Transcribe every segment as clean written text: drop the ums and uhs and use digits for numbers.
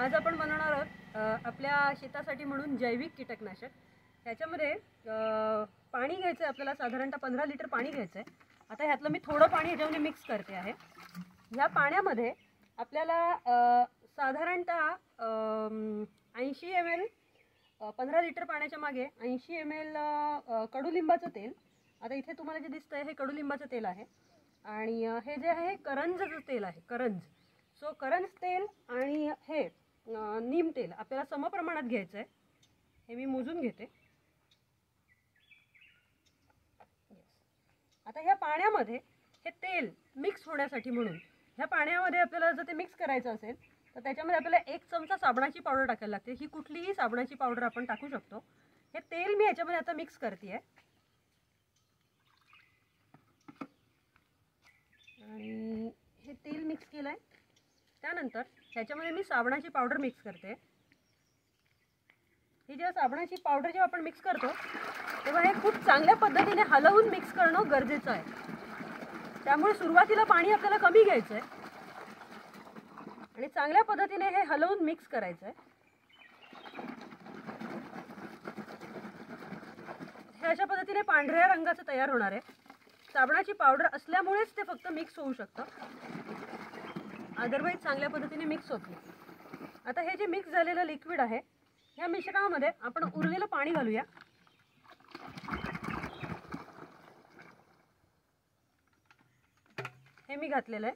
आज आपण बनवणार आहोत आपल्या शेतासाठी म्हणून जैविक कीटकनाशक। ह्याच्यामध्ये पाणी घ्यायचं आहे आपल्याला, साधारणतः 15 लिटर पाणी घ्यायचं आहे। आता ह्यातलं मी थोडं पाणी ह्याच्यामध्ये मिक्स करते आहे। ह्या पाण्यामध्ये आपल्याला साधारणतः 80 ml 15 लिटर पाण्याच्या मागे 80 ml कडुलिंबाचं तेल। आता इथे तुम्हाला जे दिसतंय हे कडुलिंबाचं तेल आहे आणि हे जे आहे करंजचं तेल आहे, करंज। सो करंज तेल आणि हे नीम तेल आपल्याला समप्रमाणात घ्यायचं आहे। हे मी मोजून घेते। आता ह्या पाण्यामध्ये हे तेल मिक्स होण्यासाठी म्हणून ह्या पाण्यामध्ये आपल्याला जर ते मिक्स करायचं असेल तर त्याच्यामध्ये आपल्याला 1 चमचा साबणाची पावडर टाकायला लागते। ही कुठलीही साबणाची पावडर आपण टाकू शकतो। हे तेल मी ह्याच्यामध्ये आता मिक्स करते आहे आणि हे तेल मिक्स केलंय। त्यानंतर ह्याच्यामध्ये मी साबणाची पावडर मिक्स करते। ही जेव्हा साबणाची पावडर जेव्हा आपण मिक्स करतो तेव्हा हे खूप चांगल्या पद्धतीने हलवून मिक्स करणं गरजेचं आहे। त्यामुळे सुरुवातीला पाणी आपल्याला कमी घ्यायचं आहे आणि चांगल्या पद्धतीने हे हलवून मिक्स करायचं आहे। हे अशा पद्धतीने पांढऱ्या रंगाचं तयार होणार आहे। साबणाची पावडर असल्यामुळेच ते फक्त मिक्स होऊ शकतं, अदरवाईज चांगल्या पद्धतीने मिक्स होत नाही। आता हे जे मिक्स झालेलं लिक्विड आहे ह्या मिश्रणामध्ये आपण उरलेलं पाणी घालूया। हे मी घातलेलं आहे।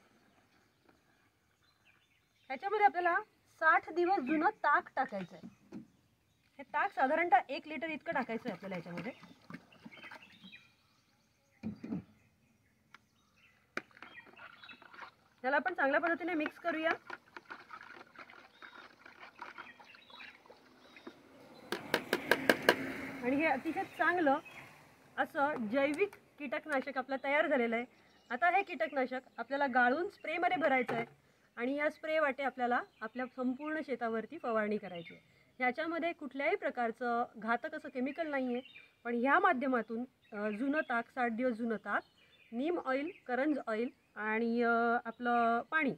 ह्याच्यामध्ये आपल्याला 60 दिवस जुनं ताक टाकायचं आहे। हे ताक साधारणतः 1 लिटर इतकं टाकायचं आहे आपल्याला ह्याच्यामध्ये। त्याला आपण चांगल्या पद्धतीने मिक्स करूया। आणि हे अतिशय चांगलं असं जैविक कीटकनाशक आपलं तयार झालेलं आहे। आता हे कीटकनाशक आपल्याला गाळून स्प्रेमध्ये भरायचं आहे आणि या स्प्रे वाटे आपल्याला आपल्या संपूर्ण शेतावरती फवारणी करायची आहे। ह्याच्यामध्ये कुठल्याही प्रकारचं घातक असं केमिकल नाही आहे, पण ह्या माध्यमातून जुनं ताक, 60 दिवस जुनं ताक, नीम ऑइल, करंज ऑइल आणि आपलं पाणी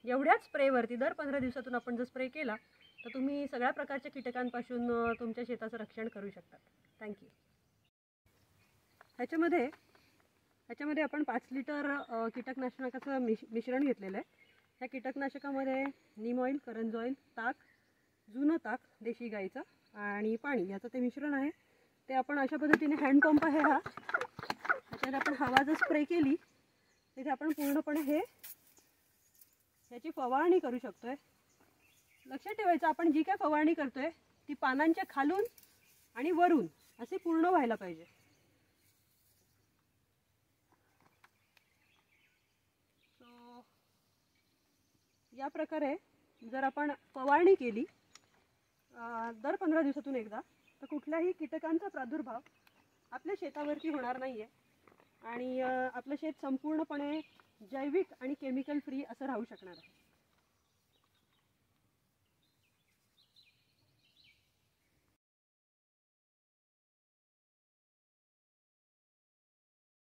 एवढ्याच स्प्रेवरती दर 15 दिवसातून आपण जर स्प्रे केला तर तुम्ही सगळ्या प्रकारच्या कीटकांपासून तुमच्या शेताचं रक्षण करू शकता। थँक्यू। ह्याच्यामध्ये आपण 5 लिटर कीटकनाशकाचं मिश्रण घेतलेलं आहे। ह्या कीटकनाशकामध्ये नीम ऑइल, करंज ऑइल, ताक, जुनं ताक देशी गाईचं आणि पाणी याचं ते मिश्रण आहे। ते आपण अशा पद्धतीने हँडपंप आहे हा, ह्याच्यात आपण हवा जर स्प्रे केली तिथे आपण पूर्णपणे ह्याची फवारणी करू शकतोय। लक्षात ठेवायचं आपण जी काय फवारणी करतोय ती पानांच्या खालून आणि वरून असे पूर्ण व्हायला पाहिजे। सो या प्रकारे जर आपण फवारणी केली दर 15 दिवसातून एकदा तर कुठल्याही कीटकांचा प्रादुर्भाव आपल्या शेतावरती होणार नाही आहे आणि आपलं शेत संपूर्णपणे जैविक आणि केमिकल फ्री असं राहू शकणार आहे।